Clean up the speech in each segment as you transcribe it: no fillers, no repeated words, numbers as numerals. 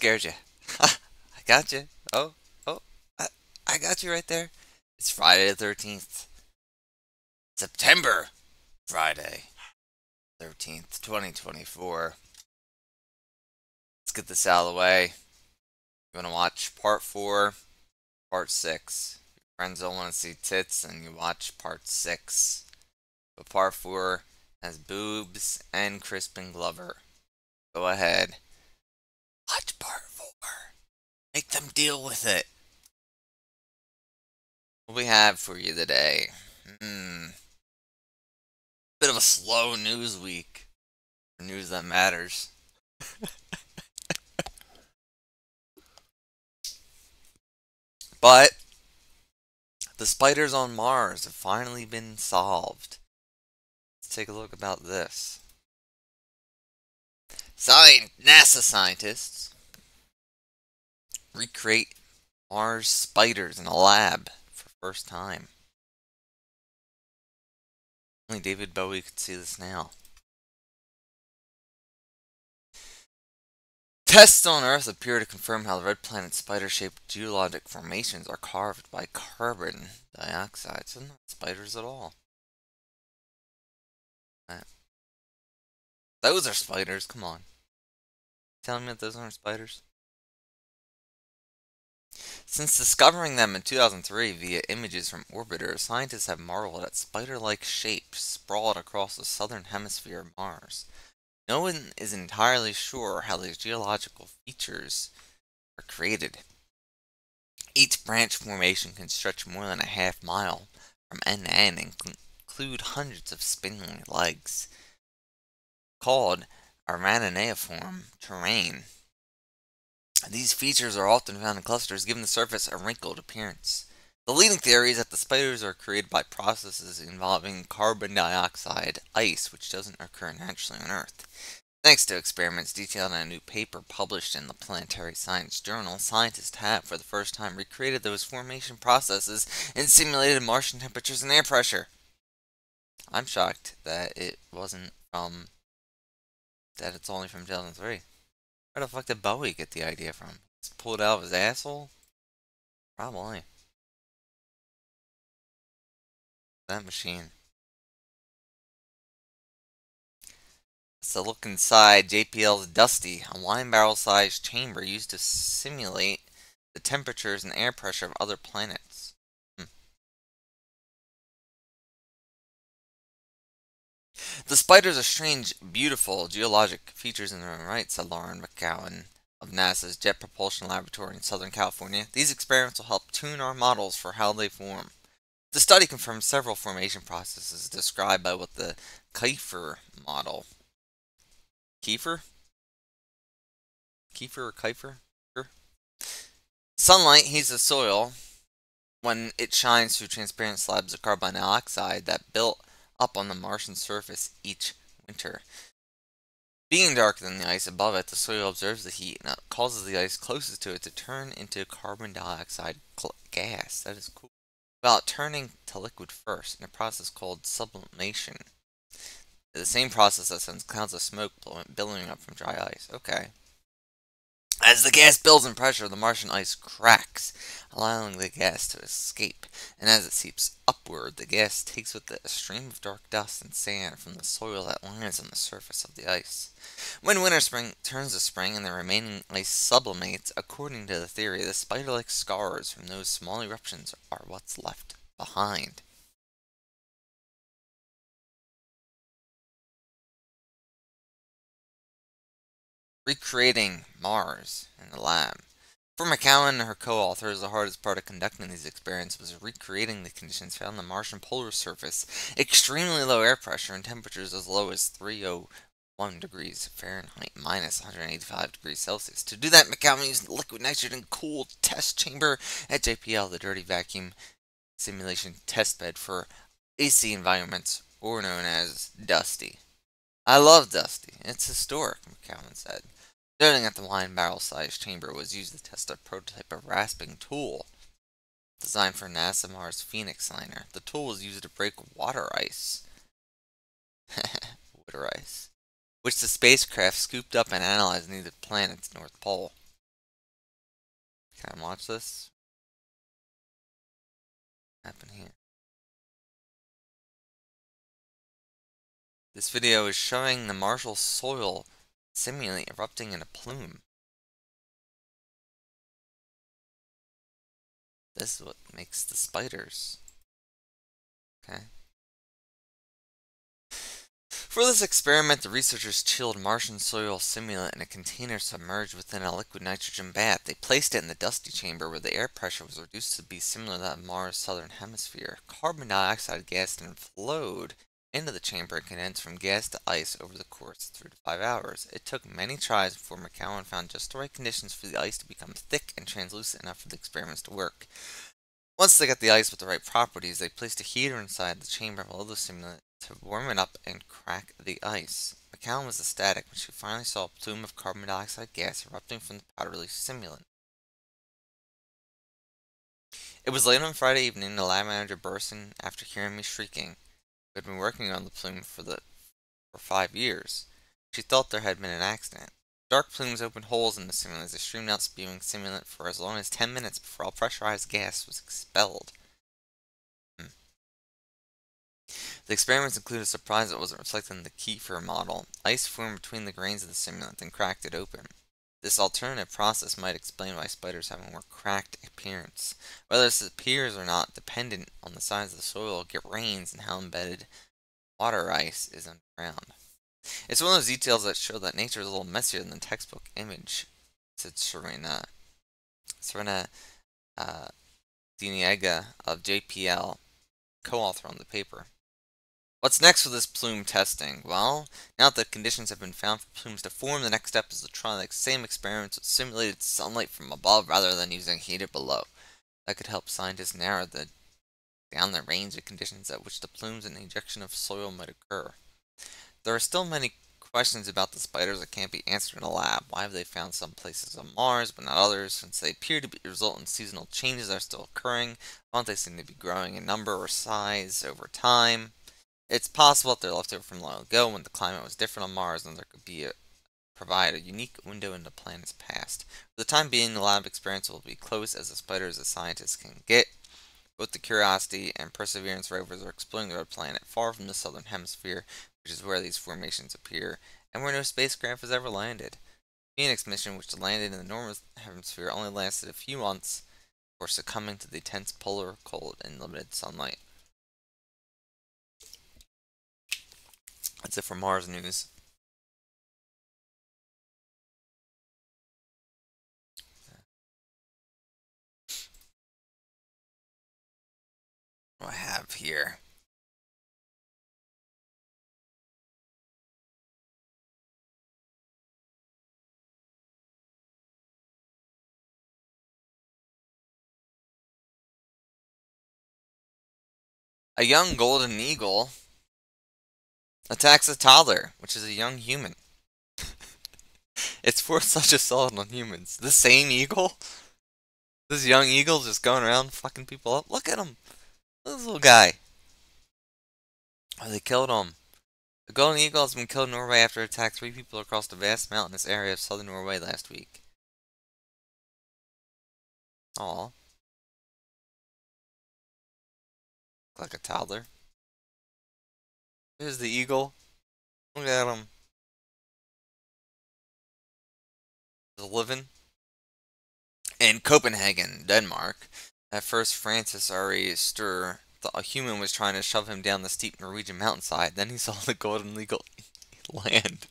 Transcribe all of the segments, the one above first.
scared you. I got you. Oh, oh, I, I got you right there. It's Friday the 13th. September Friday 13th, 2024. Let's get this out of the way. You want to watch part 4, part 6. Your friends don't want to see tits, and you watch part 6. But part 4 has boobs and Crispin Glover. Go ahead. Watch part 4. Make them deal with it. What we have for you today? Bit of a slow news week. News that matters. But the spiders on Mars have finally been solved. Let's take a look about this. NASA scientists recreate Mars spiders in a lab for the first time. Only David Bowie could see this now. Tests on Earth appear to confirm how the red planet spider-shaped geologic formations are carved by carbon dioxide. So not spiders at all. Those are spiders, come on. Telling me that those aren't spiders? Since discovering them in 2003 via images from orbiters, scientists have marveled at spider-like shapes sprawled across the southern hemisphere of Mars. No one is entirely sure how these geological features are created. Each branch formation can stretch more than a half mile from end to end and include hundreds of spindly legs, called arenaform terrain. These features are often found in clusters, giving the surface a wrinkled appearance. The leading theory is that the spiders are created by processes involving carbon dioxide ice, which doesn't occur naturally on Earth. Thanks to experiments detailed in a new paper published in the Planetary Science Journal, scientists have, for the first time, recreated those formation processes in simulated Martian temperatures and air pressure. I'm shocked that it wasn't from... that it's only from 2003. Where the fuck did Bowie get the idea from? Just pulled it out of his asshole? Probably. That machine. So look inside JPL's Dusty, a wine barrel-sized chamber used to simulate the temperatures and air pressure of other planets. The spiders are strange, beautiful geologic features in their own right, said Lauren McGowan of NASA's Jet Propulsion Laboratory in Southern California. These experiments will help tune our models for how they form. The study confirms several formation processes described by what the Kiefer model. Kiefer? Kiefer or Kiefer? Sure. Sunlight heats the soil when it shines through transparent slabs of carbon dioxide that built up on the Martian surface each winter. Being darker than the ice above it, the soil absorbs the heat and causes the ice closest to it to turn into carbon dioxide gas. That is cool. Without turning to liquid first, in a process called sublimation. The same process that sends clouds of smoke billowing up from dry ice. Okay. As the gas builds in pressure, the Martian ice cracks, allowing the gas to escape, and as it seeps upward, the gas takes with it a stream of dark dust and sand from the soil that lies on the surface of the ice. When winter spring turns to spring and the remaining ice sublimates, according to the theory, the spider-like scars from those small eruptions are what's left behind. Recreating Mars in the lab. For McCowan and her co-authors, the hardest part of conducting these experiments was recreating the conditions found on the Martian polar surface: extremely low air pressure and temperatures as low as 301 degrees Fahrenheit, minus 185 degrees Celsius. To do that, McCowan used liquid nitrogen-cooled test chamber at JPL, the dirty vacuum simulation testbed for AC environments, or known as Dusty. I love Dusty. It's historic, McCowan said. Noting that the wine barrel-sized chamber was used to test a prototype of rasping tool designed for NASA Mars Phoenix liner. The tool was used to break water ice. Water ice. Which the spacecraft scooped up and analyzed near the planet's North Pole. Can I watch this? What happened here? This video is showing the Marshall soil seemingly erupting in a plume. This is what makes the spiders. Okay. For this experiment, the researchers chilled Martian soil simulant in a container submerged within a liquid nitrogen bath. They placed it in the dusty chamber where the air pressure was reduced to be similar to that of Mars' southern hemisphere. Carbon dioxide gas then flowed into the chamber and condensed from gas to ice over the course of 3 to 5 hours. It took many tries before McCowan found just the right conditions for the ice to become thick and translucent enough for the experiments to work. Once they got the ice with the right properties, they placed a heater inside the chamber below the simulant to warm it up and crack the ice. McCowan was ecstatic when she finally saw a plume of carbon dioxide gas erupting from the powder-release simulant. It was late on Friday evening the lab manager burst in after hearing me shrieking, who had been working on the plume for 5 years. She thought there had been an accident. Dark plumes opened holes in the simulant as they streamed out, spewing simulant for as long as 10 minutes before all pressurized gas was expelled. The experiments included a surprise that wasn't reflected in the Kiefer model. Ice formed between the grains of the simulant and cracked it open. This alternative process might explain why spiders have a more cracked appearance. Whether this appears or not dependent on the size of the soil, get rains, and how embedded water ice is underground. It's one of those details that show that nature is a little messier than the textbook image, said Serena Diniega of JPL, co-author on the paper. What's next for this plume testing? Well, now that the conditions have been found for plumes to form, the next step is to try the same experiments with simulated sunlight from above rather than using heated below. That could help scientists narrow down the range of conditions at which the plumes and the ejection of soil might occur. There are still many questions about the spiders that can't be answered in a lab. Why have they found some places on Mars but not others? Since they appear to result in seasonal changes that are still occurring, why don't they seem to be growing in number or size over time? It's possible that they're left over from long ago when the climate was different on Mars and there could provide a unique window into the planet's past. For the time being, the lab experience will be close as the spiders as scientists can get. Both the Curiosity and Perseverance rovers are exploring the red planet far from the southern hemisphere, which is where these formations appear, and where no spacecraft has ever landed. The Phoenix mission, which landed in the northern hemisphere, only lasted a few months before succumbing to the intense polar cold and limited sunlight. That's it for Mars news. What do I have here? A young golden eagle attacks a toddler, which is a young human. It's forced such assault on humans. The same eagle? This young eagle just going around fucking people up. Look at him. Look at this little guy. Oh, they killed him. The golden eagle has been killed in Norway after it attacked 3 people across the vast mountainous area of southern Norway last week. Aw. Look like a toddler. There's the eagle. Look at him. He's living. In Copenhagen, Denmark, at first Francis Ari Stur thought a human was trying to shove him down the steep Norwegian mountainside. Then he saw the golden eagle land.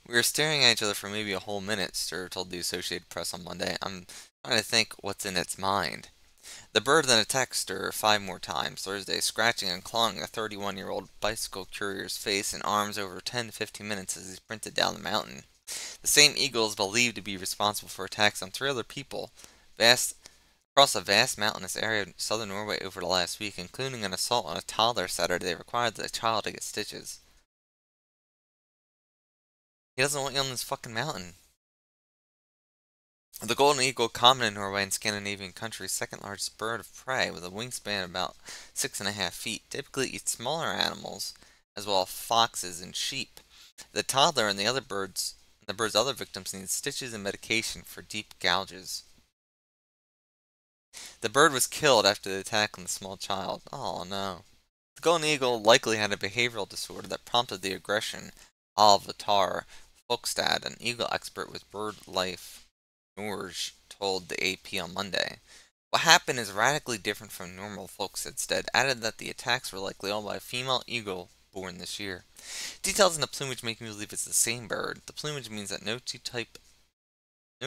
We were staring at each other for maybe a whole minute, Stur told the Associated Press on Monday. I'm trying to think what's in its mind. The bird then attacked Stur 5 more times Thursday, scratching and clawing a 31-year-old bicycle courier's face and arms over 10 to 15 minutes as he sprinted down the mountain. The same eagle is believed to be responsible for attacks on 3 other people across a vast mountainous area of southern Norway over the last week, including an assault on a toddler Saturday that required the child to get stitches. He doesn't want you on this fucking mountain. The golden eagle, common in Norway and Scandinavian countries, second largest bird of prey with a wingspan of about 6.5 feet, typically eats smaller animals as well as foxes and sheep. The toddler and the bird's other victims need stitches and medication for deep gouges. The bird was killed after the attack on the small child. Oh no. The golden eagle likely had a behavioral disorder that prompted the aggression. Alvatar Folkstad, an eagle expert with bird life Norge, told the AP on Monday. What happened is radically different from normal, Folkstad added that the attacks were likely all by a female eagle born this year. Details in the plumage make me believe it's the same bird. The plumage means that no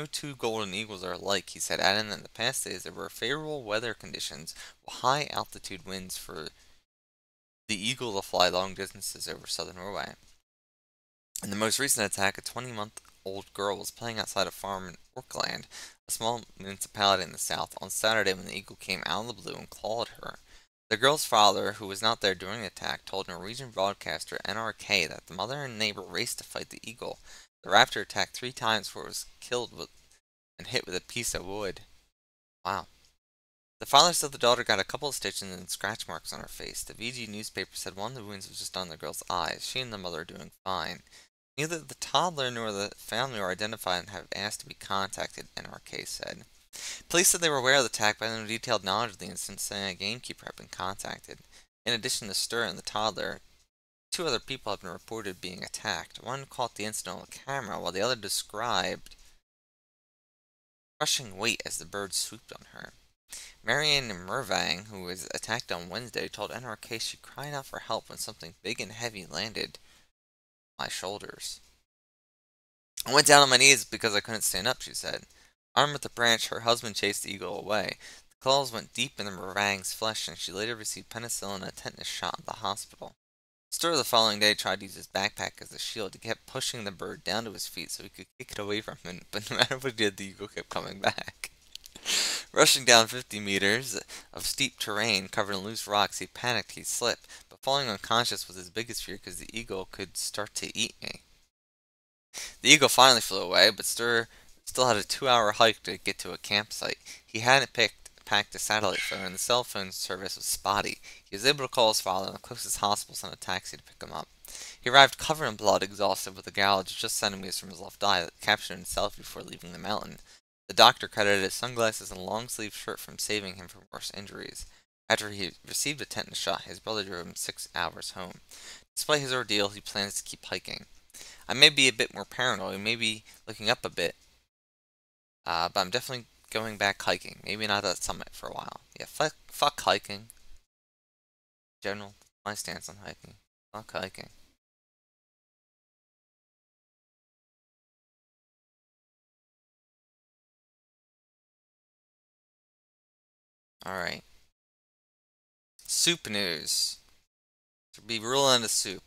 two golden eagles are alike, he said, adding that in the past days there were favorable weather conditions with high altitude winds for the eagle to fly long distances over southern Norway. In the most recent attack, a 20-month-old girl was playing outside a farm in Orkland, a small municipality in the south, on Saturday when the eagle came out of the blue and clawed her. The girl's father, who was not there during the attack, told Norwegian broadcaster NRK that the mother and neighbor raced to fight the eagle. The raptor attacked 3 times before it was killed and hit with a piece of wood. Wow. The father said the daughter got a couple of stitches and scratch marks on her face. The VG newspaper said one of the wounds was just on the girl's eyes. She and the mother are doing fine. Neither the toddler nor the family were identified and have asked to be contacted, NRK said. Police said they were aware of the attack but had no detailed knowledge of the incident, saying a gamekeeper had been contacted. In addition to Stur and the toddler, 2 other people have been reported being attacked. One caught the incident on camera, while the other described crushing weight as the bird swooped on her. Marianne Mervang, who was attacked on Wednesday, told NRK she cried out for help when something big and heavy landed on my shoulders. I went down on my knees because I couldn't stand up, she said. Armed with a branch, her husband chased the eagle away. The claws went deep into Mervang's flesh, and she later received penicillin and a tetanus shot at the hospital. Stur the following day tried to use his backpack as a shield. He kept pushing the bird down to his feet so he could kick it away from him, but no matter what he did, the eagle kept coming back. Rushing down 50 meters of steep terrain covered in loose rocks, he panicked he'd slip, but falling unconscious was his biggest fear because the eagle could start to eat me. The eagle finally flew away, but Stur still had a 2-hour hike to get to a campsite. He hadn't packed a satellite phone, and the cell phone service was spotty. He was able to call his father, and the closest hospital sent a taxi to pick him up. He arrived covered in blood, exhausted, with a gouge just centimeters from his left eye that captured in a selfie before leaving the mountain. The doctor credited his sunglasses and long-sleeved shirt from saving him from worse injuries. After he received a tetanus shot, his brother drove him 6 hours home. Despite his ordeal, he plans to keep hiking. I may be a bit more paranoid, maybe looking up a bit, but I'm definitely going back hiking. Maybe not at summit for a while. Yeah, fuck hiking. In general, my stance on hiking. Fuck hiking. Alright. Soup news. To be ruling into soup.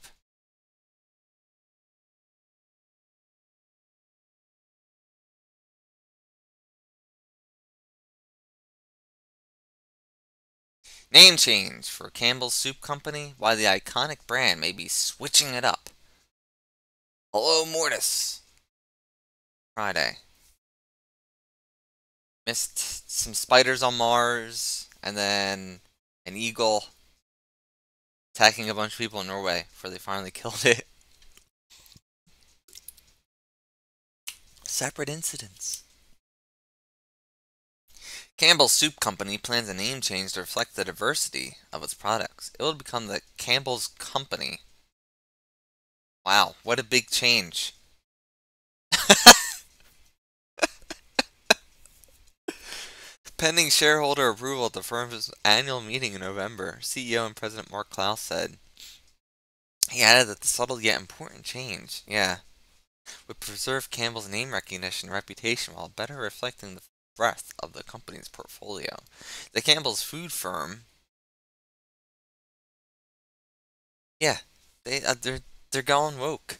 Name change for Campbell's Soup Company. Why the iconic brand may be switching it up. Hello, Mortis. Friday. Missed some spiders on Mars, and then an eagle attacking a bunch of people in Norway before they finally killed it. Separate incidents. Campbell's Soup Company plans a name change to reflect the diversity of its products. It will become the Campbell's Company. Wow, what a big change. Pending shareholder approval at the firm's annual meeting in November, CEO and President Mark Klaus said. He added that the subtle yet important change, would preserve Campbell's name recognition and reputation while better reflecting the breadth of the company's portfolio. The Campbell's food firm, they're going woke.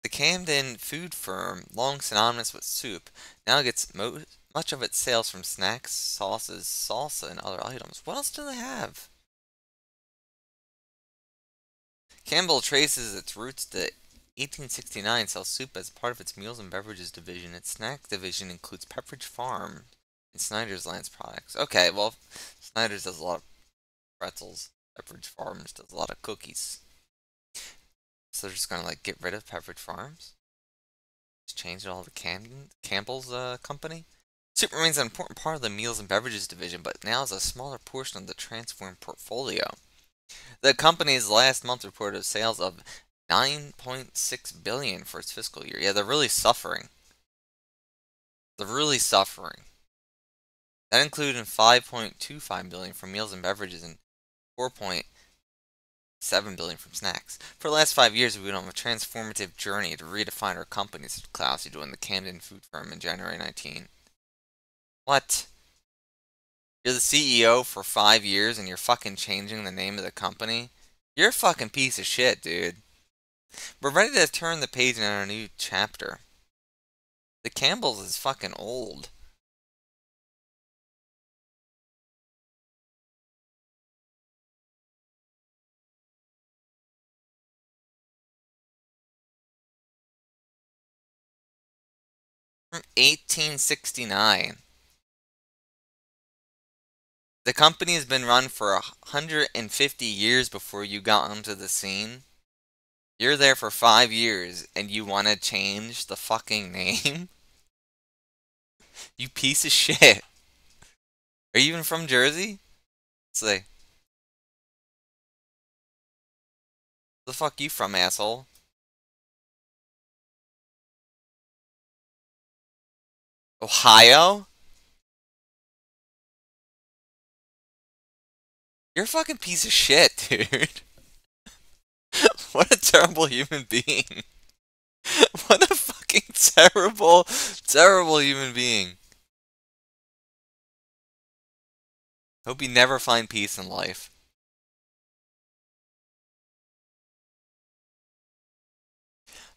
The Camden food firm, long synonymous with soup, now gets much of its sales from snacks, sauces, salsa, and other items. What else do they have? Campbell traces its roots to 1869, sells soup as part of its meals and beverages division. Its snack division includes Pepperidge Farm and Snyder's Lance products. Okay, well, Snyder's does a lot of pretzels. Pepperidge Farms does a lot of cookies. So they're just gonna like get rid of Pepperidge Farms? Just change it all to Campbell's company? Soup remains an important part of the meals and beverages division, but now is a smaller portion of the Transform portfolio. The company's last month reported sales of 9.6 billion for its fiscal year. Yeah, they're really suffering. They're really suffering. That included 5.25 billion from meals and beverages and 4.7 billion from snacks. For the last 5 years, we've been on a transformative journey to redefine our company, said Klaus, who joined the Camden food firm in January 19. What? You're the CEO for 5 years and you're fucking changing the name of the company? You're a fucking piece of shit, dude. We're ready to turn the page in our new chapter. The Campbell's is fucking old. From 1869. The company has been run for 150 years before you got onto the scene. You're there for 5 years and you want to change the fucking name? You piece of shit. Are you even from Jersey? Say, the fuck you from, asshole? Ohio? You're a fucking piece of shit, dude. What a terrible human being. What a fucking terrible, terrible human being. Hope you never find peace in life.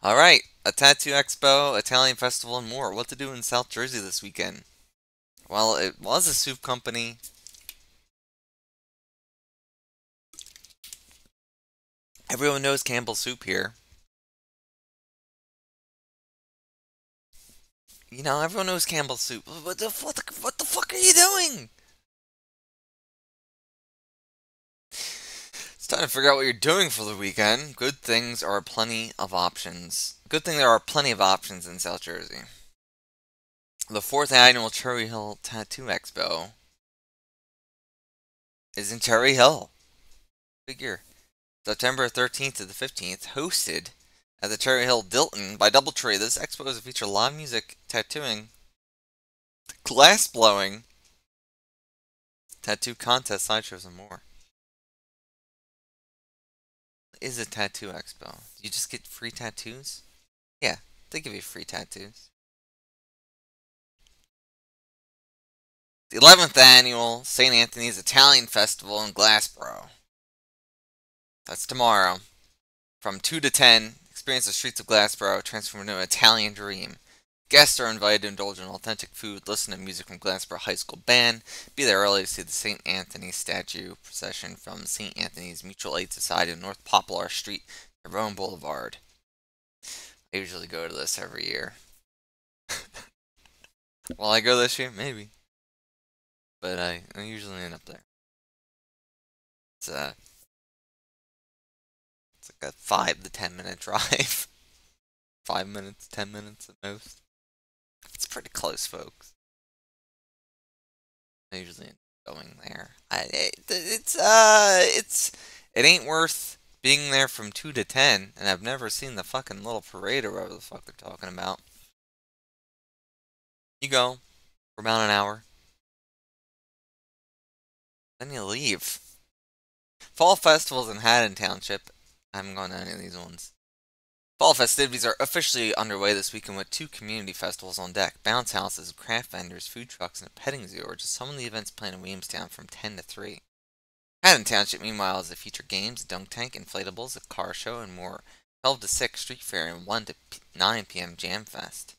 Alright, a tattoo expo, Italian festival, and more. What to do in South Jersey this weekend? Well, it was a soup company. Everyone knows Campbell Soup here. You know, everyone knows Campbell Soup. What the fuck are you doing? It's time to figure out what you're doing for the weekend. Good things are plenty of options. Good thing there are plenty of options in South Jersey. The fourth annual Cherry Hill Tattoo Expo is in Cherry Hill. Figure. September 13th to the 15th, hosted at the Cherry Hill Dilton by Doubletree. This expo is to feature live music, tattooing, glass blowing, tattoo contests, sideshows, and more. What is a tattoo expo? Do you just get free tattoos? Yeah, they give you free tattoos. The 11th annual St. Anthony's Italian Festival in Glassboro. That's tomorrow. From 2 to 10, experience the streets of Glassboro transform into an Italian dream. Guests are invited to indulge in authentic food, listen to music from Glassboro High School Band, be there early to see the St. Anthony statue procession from St. Anthony's Mutual Aid Society on North Poplar Street at Rome Boulevard. I usually go to this every year. Will I go this year? Maybe. But I usually end up there. It's a It's like a 5 to 10 minute drive. 5 minutes, 10 minutes at most. It's pretty close, folks. I usually end up going there. It ain't worth being there from 2 to 10, and I've never seen the fucking little parade or whatever the fuck they're talking about. You go for about an hour, then you leave. Fall festivals in Haddon Township. I haven't gone to any of these ones. Fall festivities are officially underway this weekend with 2 community festivals on deck. Bounce houses, craft vendors, food trucks, and a petting zoo are just some of the events planned in Williamstown from 10 to 3. Haddon Township, meanwhile, is to feature games, dunk tank, inflatables, a car show, and more. 12 to 6 street fair and 1 to 9 p.m. jam fest.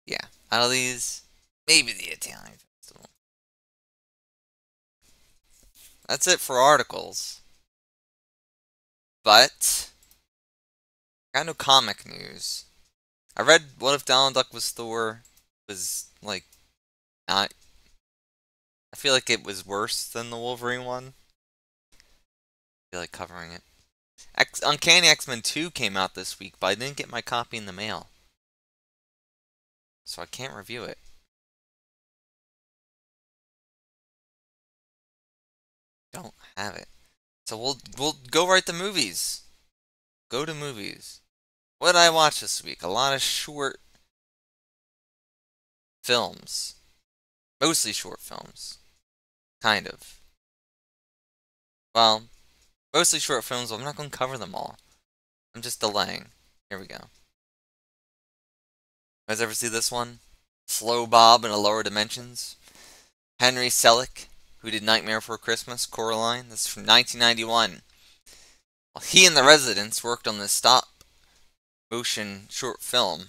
Yeah, out of these, maybe the Italian festival. That's it for articles. But I got no comic news. I read What If Donald Duck Was Thor was like not. I feel like it was worse than the Wolverine one. I feel like covering it. Uncanny X-Men 2 came out this week, but I didn't get my copy in the mail. so I can't review it. Don't have it. So we'll go right to movies. Go to movies. What did I watch this week? A lot of short films. Mostly short films. Kind of. Well, mostly short films, but I'm not going to cover them all. I'm just delaying. Here we go. You guys ever see this one? Slow Bob in a Lower Dimensions. Henry Selick, who did Nightmare Before Christmas, Coraline. This is from 1991. Well, he and the residents worked on this stop motion short film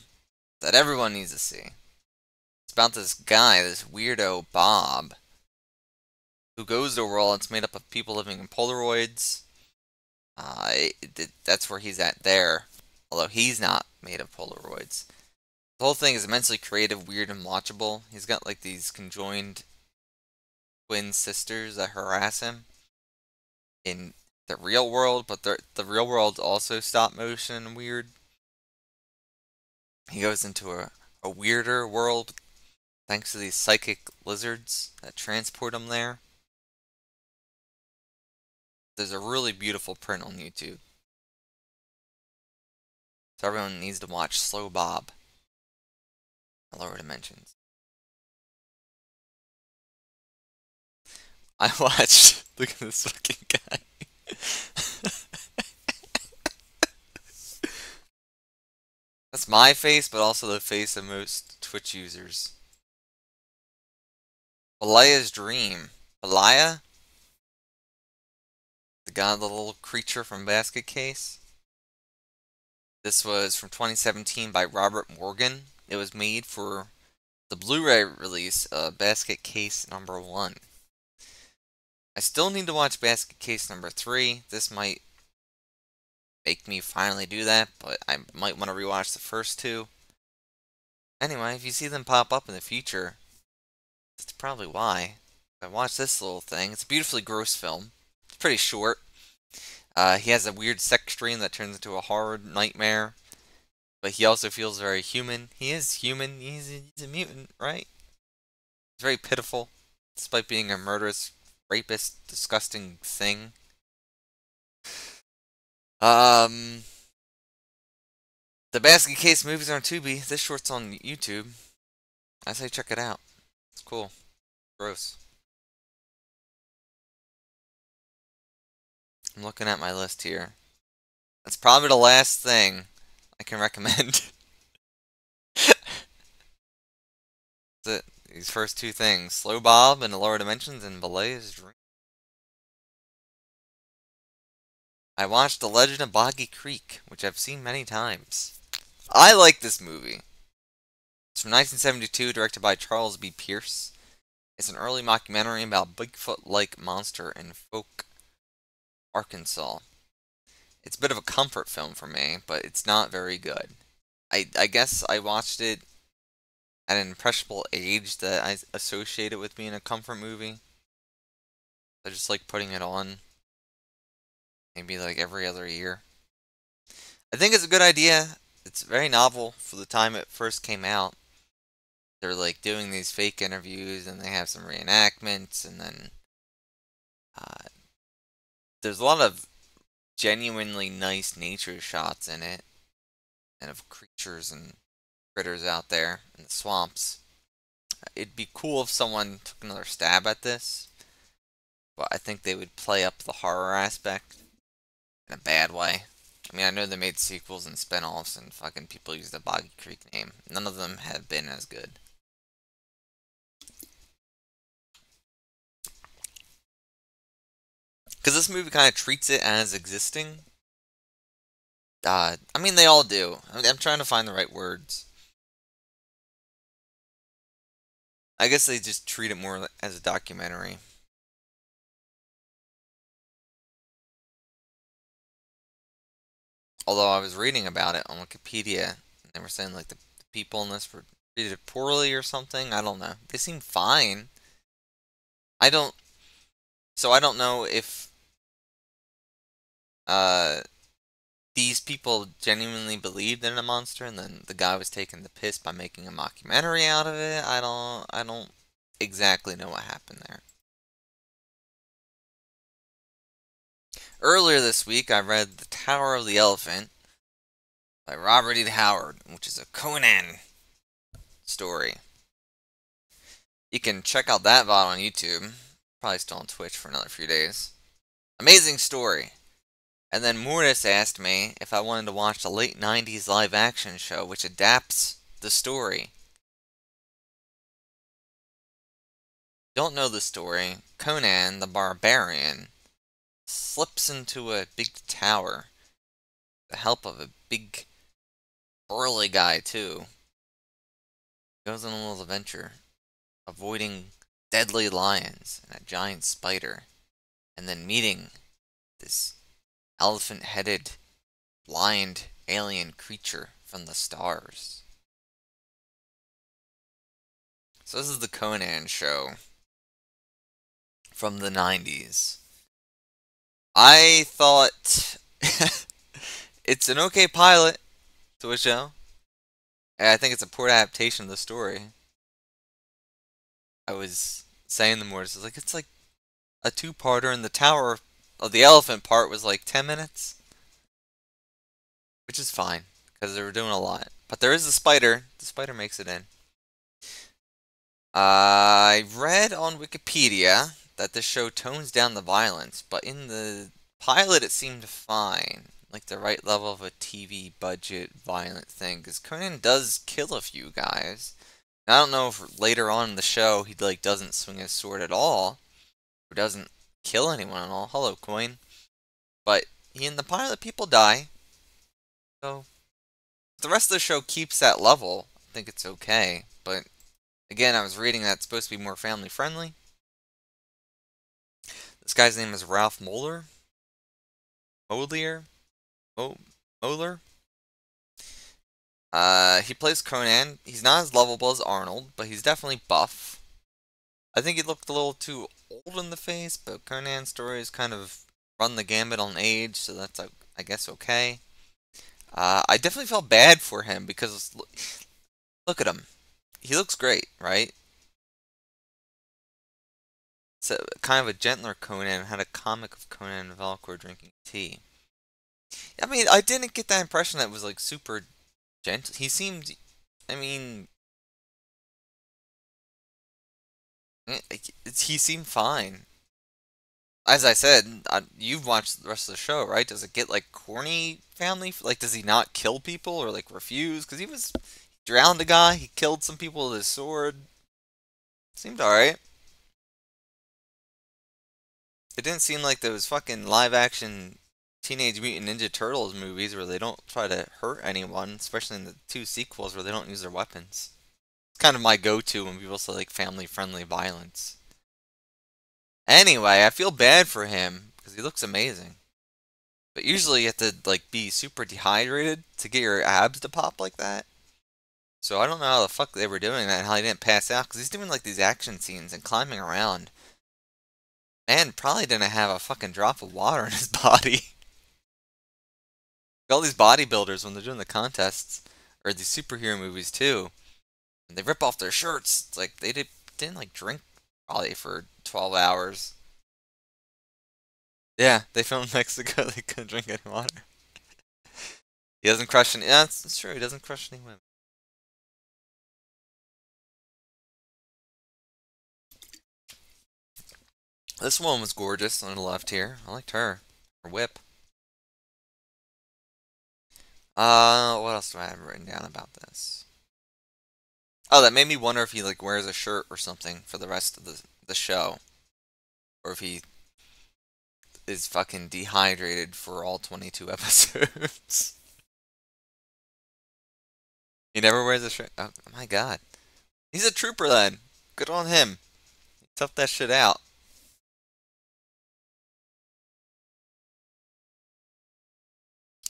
that everyone needs to see. It's about this guy, this weirdo Bob, who goes to a world that's made up of people living in Polaroids. That's where he's at there, although he's not made of Polaroids. The whole thing is immensely creative, weird, and watchable. He's got like these conjoined twin sisters that harass him in the real world, but the real world's also stop motion and weird. He goes into a weirder world thanks to these psychic lizards that transport him there. There's a really beautiful print on YouTube. So everyone needs to watch Slow Bob. Lower Dimensions. I watched. Look at this fucking guy. That's my face, but also the face of most Twitch users. Belial's Dream. Belial? The guy, the little creature from Basket Case. This was from 2017 by Robert Morgan. It was made for the Blu-ray release of Basket Case number 1. I still need to watch Basket Case number 3. This might make me finally do that, but I might want to rewatch the first 2. Anyway, if you see them pop up in the future, that's probably why. I watched this little thing. It's a beautifully gross film. It's pretty short. He has a weird sex dream that turns into a horror nightmare. But he also feels very human. He is human. He's a mutant, right? He's very pitiful, despite being a murderous, rapist, disgusting thing. The Basket Case movies are on Tubi. This short's on YouTube. I say check it out. It's cool. Gross. I'm looking at my list here. That's probably the last thing I can recommend. That's it. These first 2 things. Slow Bob in the Lower Dimensions and Belial's Dream. I watched The Legend of Boggy Creek, which I've seen many times. I like this movie. It's from 1972, directed by Charles B. Pierce. It's an early mockumentary about Bigfoot-like monster in Folk, Arkansas. It's a bit of a comfort film for me, but it's not very good. I guess I watched it at an impressionable age that I associate it with being a comfort movie. I just like putting it on maybe like every other year. I think it's a good idea. It's very novel for the time it first came out. They're like doing these fake interviews and they have some reenactments, and then there's a lot of genuinely nice nature shots in it, and of creatures and critters out there in the swamps. It'd be cool if someone took another stab at this, but I think they would play up the horror aspect in a bad way. I mean, I know they made sequels and spin-offs and fucking people use the Boggy Creek name. None of them have been as good. Because this movie kind of treats it as existing. I mean, they all do. I'm trying to find the right words. I guess they just treat it more as a documentary. Although I was reading about it on Wikipedia, and they were saying like the people in this were treated poorly or something. I don't know. They seem fine. I don't. So I don't know if these people genuinely believed in a monster, and then the guy was taking the piss by making a mockumentary out of it. I don't exactly know what happened there. Earlier this week, I read The Tower of the Elephant by Robert E. Howard, which is a Conan story. You can check out that VOD on YouTube. Probably still on Twitch for another few days. Amazing story. And then Mortis asked me if I wanted to watch the late 90s live action show, which adapts the story. Don't know the story. Conan the Barbarian slips into a big tower with the help of a big burly guy, too. Goes on a little adventure, avoiding deadly lions and a giant spider, and then meeting this elephant-headed, blind alien creature from the stars. So this is the Conan show from the 90s. I thought it's an okay pilot to a show. And I think it's a poor adaptation of the story. I was saying the more, it's like a two-parter, and the Tower of the Elephant part was like 10 minutes. Which is fine, because they were doing a lot. But there is a spider. The spider makes it in. I read on Wikipedia that this show tones down the violence, but in the pilot it seemed fine. Like the right level of a TV budget violent thing. Because Conan does kill a few guys. I don't know if later on in the show he like doesn't swing his sword at all. Or doesn't kill anyone at all. Hello, Coin. But in the pilot people die. So if the rest of the show keeps that level, I think it's okay. But again, I was reading that it's supposed to be more family friendly. This guy's name is Ralph Moeller. Moeller? Moeller? He plays Conan. He's not as lovable as Arnold, but he's definitely buff. I think he looked a little too old in the face, but Conan's stories kind of run the gambit on age, so that's, I guess, okay. I definitely felt bad for him because look at him. He looks great, right? It's kind of a gentler Conan, had a comic of Conan and Valcor drinking tea. I mean, I didn't get that impression that it was like super gentle. He seemed, I mean, he seemed fine. As I said, you've watched the rest of the show, right? Does it get like corny family? Like, does he not kill people or like refuse? Because he drowned a guy, he killed some people with his sword. Seemed alright. It didn't seem like those fucking live action Teenage Mutant Ninja Turtles movies where they don't try to hurt anyone, especially in the two sequels where they don't use their weapons. It's kind of my go-to when people say like family-friendly violence. Anyway, I feel bad for him because he looks amazing. But usually you have to like be super dehydrated to get your abs to pop like that. So I don't know how the fuck they were doing that and how he didn't pass out because he's doing like these action scenes and climbing around. Man probably didn't have a fucking drop of water in his body. All these bodybuilders when they're doing the contests or these superhero movies too, and they rip off their shirts. It's like they didn't like drink probably for 12 hours. Yeah, they filmed in Mexico. They couldn't drink any water. He doesn't crush any. Yeah, that's true. He doesn't crush any women. This one was gorgeous on the left here. I liked her. Her whip. What else do I have written down about this? Oh, that made me wonder if he like wears a shirt or something for the rest of the show, or if he is fucking dehydrated for all 22 episodes. He never wears a shirt. Oh my god, he's a trooper then. Good on him. He toughed that shit out.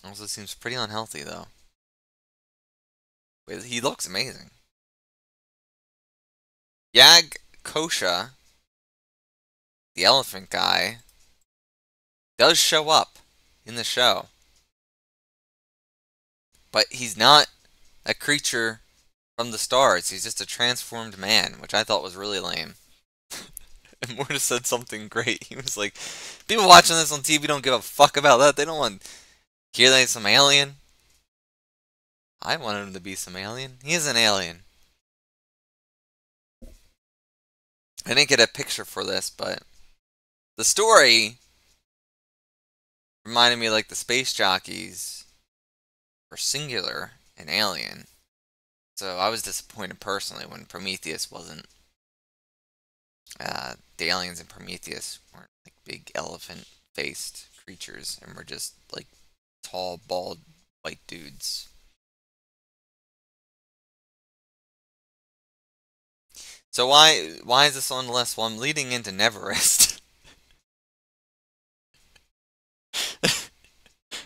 Also seems pretty unhealthy though. Wait, he looks amazing. Yag Kosha, the elephant guy, does show up in the show. But he's not a creature from the stars. He's just a transformed man, which I thought was really lame. And Mortis said something great. He was like, people watching this on TV don't give a fuck about that. They don't want to hear that he's some alien. I wanted him to be some alien. He is an alien. I didn't get a picture for this, but the story reminded me like the space jockeys were singular and alien. So I was disappointed personally when Prometheus wasn't. The aliens in Prometheus weren't like big elephant-faced creatures, and were just like tall, bald, white dudes. So why is this on the list? Well, I'm leading into Neverest,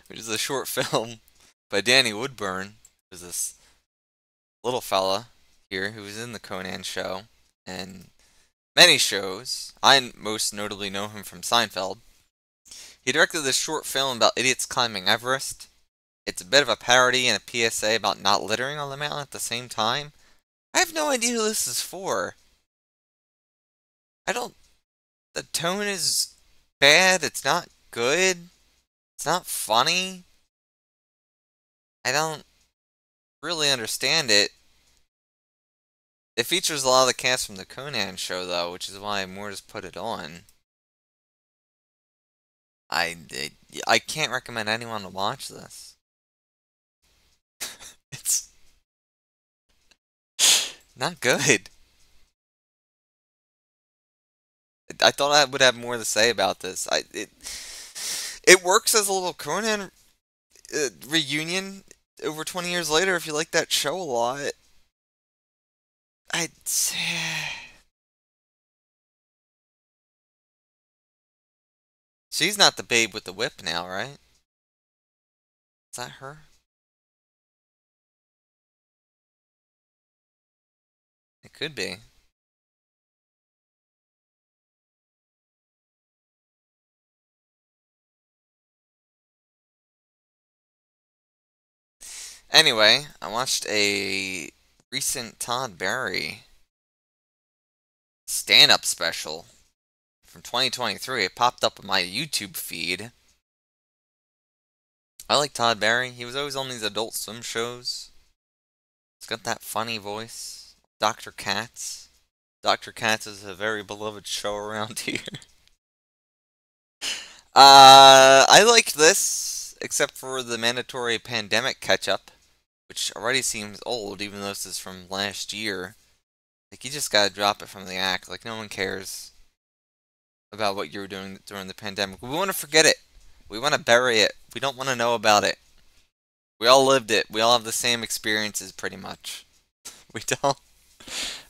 which is a short film by Danny Woodburn, who's this little fella here who was in the Conan show and many shows. I most notably know him from Seinfeld. He directed this short film about idiots climbing Everest. It's a bit of a parody and a PSA about not littering on the mountain at the same time. I have no idea who this is for. I don't. The tone is bad. It's not good. It's not funny. I don't really understand it. It features a lot of the cast from the Conan show, though, which is why more just put it on. I can't recommend anyone to watch this. It's not good. I thought I would have more to say about this. It works as a little Conan reunion over 20 years later if you like that show a lot. I'd say she's not the babe with the whip now, right? Is that her? It could be. Anyway, I watched a recent Todd Barry stand-up special from 2023. It popped up on my YouTube feed. I like Todd Barry. He was always on these Adult Swim shows. He's got that funny voice. Dr. Katz. Dr. Katz is a very beloved show around here. I liked this, except for the mandatory pandemic catch-up, which already seems old, even though this is from last year. Like, you just gotta drop it from the act. Like, no one cares about what you were doing during the pandemic. We want to forget it. We want to bury it. We don't want to know about it. We all lived it. We all have the same experiences, pretty much. We don't.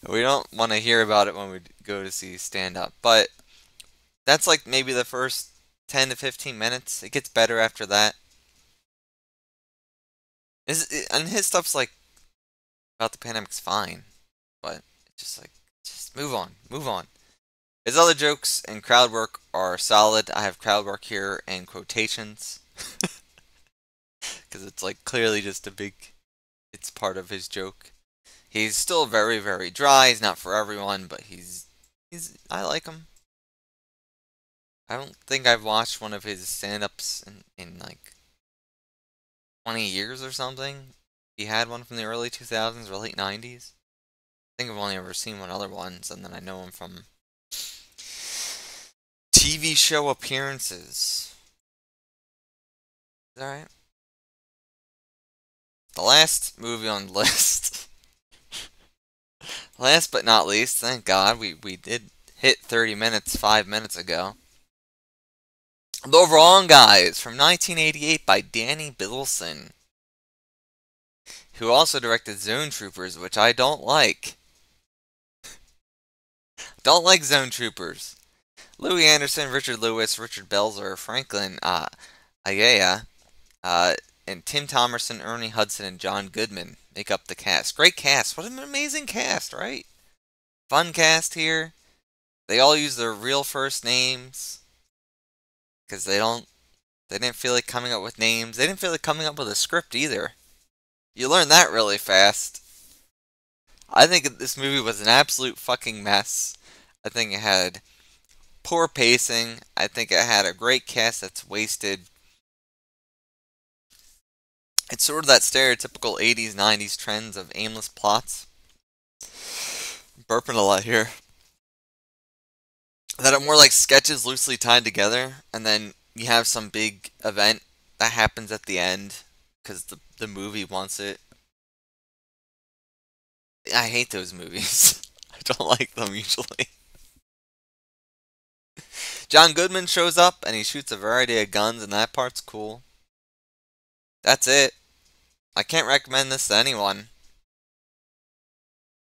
We don't want to hear about it when we go to see stand-up. But that's like maybe the first 10 to 15 minutes. It gets better after that. And his stuff's like about the pandemic's fine, but it's just like just move on, move on. His other jokes and crowd work are solid. I have crowd work here in quotations because it's like clearly just a big. It's part of his joke. He's still very, very dry. He's not for everyone, but he's. I like him. I don't think I've watched one of his stand-ups in like 20 years or something. He had one from the early 2000s or late 90s. I think I've only ever seen one other ones, and then I know him from TV show appearances. Is that right? The last movie on the list. Last but not least, thank God, we did hit 30 minutes 5 minutes ago. The Wrong Guys from 1988 by Danny Bilson, who also directed Zone Troopers, which I don't like. Don't like Zone Troopers. Louis Anderson, Richard Lewis, Richard Belzer, Franklin Ayala, and Tim Thomerson, Ernie Hudson, and John Goodman make up the cast. Great cast. What an amazing cast, right? Fun cast here. They all use their real first names because they didn't feel like coming up with names. They didn't feel like coming up with a script either. You learn that really fast. I think this movie was an absolute fucking mess. I think it had poor pacing. I think it had a great cast that's wasted. It's sort of that stereotypical 80s, 90s trends of aimless plots. Burping a lot here. That are more like sketches loosely tied together, and then you have some big event that happens at the end because the movie wants it. I hate those movies. I don't like them usually. John Goodman shows up and he shoots a variety of guns, and that part's cool. That's it. I can't recommend this to anyone.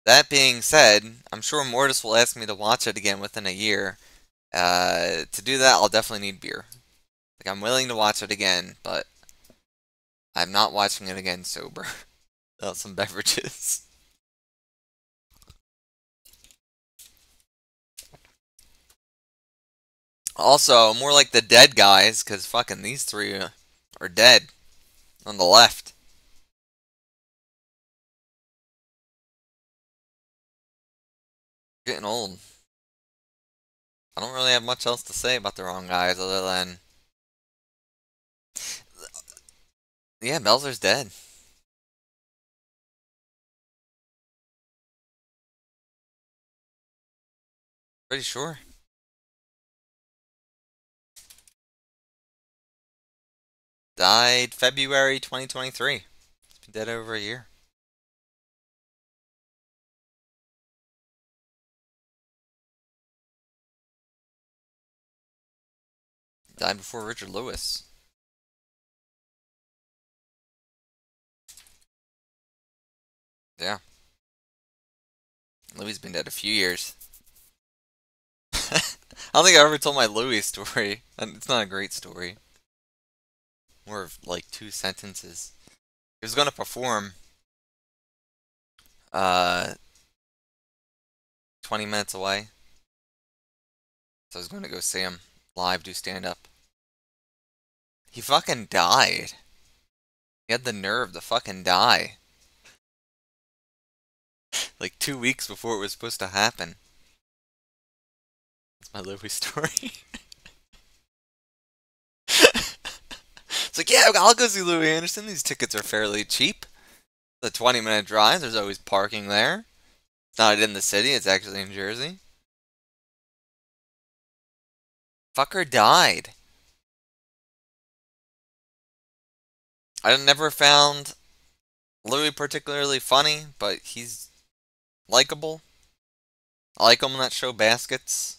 That being said, I'm sure Mortis will ask me to watch it again within a year. To do that, I'll definitely need beer. Like, I'm willing to watch it again, but I'm not watching it again sober. Without some beverages. Also, more like the dead guys, because fucking these three are dead. On the left. Getting old. I don't really have much else to say about the wrong guys other than, yeah, Belzer's dead. Pretty sure. Died February 2023. It's been dead over a year. Died before Richard Lewis. Yeah. Louis has been dead a few years. I don't think I ever told my Louis story. And it's not a great story. More of like two sentences. He was going to perform uh 20 minutes away. So I was going to go see him live do stand up. He fucking died. He had the nerve to fucking die. Like 2 weeks before it was supposed to happen. That's my Louis story. It's like, yeah, I'll go see Louis Anderson. These tickets are fairly cheap. The 20-minute drive, there's always parking there. It's not in the city, it's actually in Jersey. Fucker died. I never found Louis particularly funny, but he's likable. I like him in that show Baskets.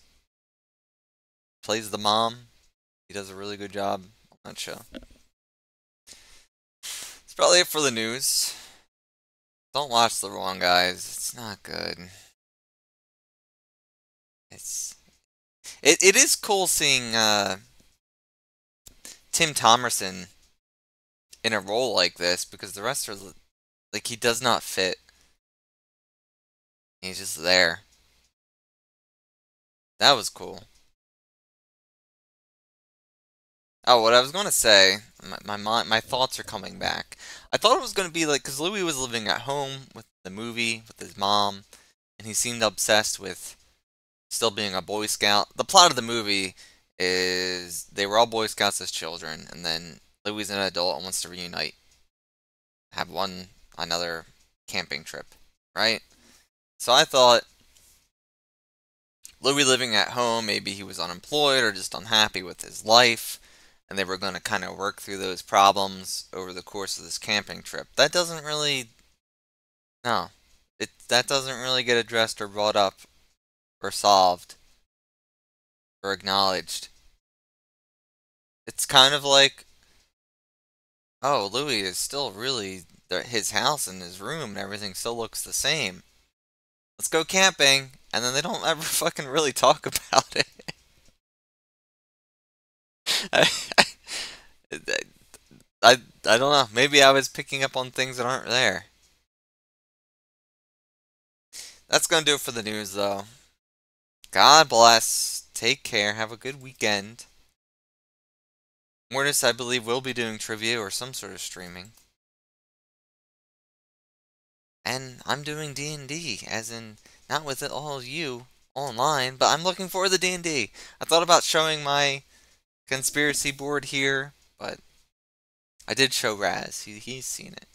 Plays the mom. He does a really good job on that show. That's probably it for the news. Don't watch The Wrong Guys. It's not good. It is cool seeing Tim Thomerson in a role like this because the rest are like he does not fit. He's just there. That was cool. Oh, what I was going to say, my thoughts are coming back. I thought it was going to be like, because Louis was living at home with the movie, with his mom, and he seemed obsessed with still being a Boy Scout. The plot of the movie is they were all Boy Scouts as children, and then Louis is an adult and wants to reunite, have another camping trip, right? So I thought Louis living at home, maybe he was unemployed or just unhappy with his life, and they were going to kind of work through those problems over the course of this camping trip. That doesn't really, no, that doesn't really get addressed or brought up or solved or acknowledged. It's kind of like, oh, Louis is still really his house and his room and everything still looks the same. Let's go camping, and then they don't ever fucking really talk about it. I, I don't know. Maybe I was picking up on things that aren't there. That's gonna do it for the news, though. God bless. Take care. Have a good weekend. Mortis, I believe, will be doing trivia or some sort of streaming. And I'm doing D&D, as in not with all of you online, but I'm looking forward to D&D. I thought about showing my conspiracy board here, but I did show Raz. He's seen it.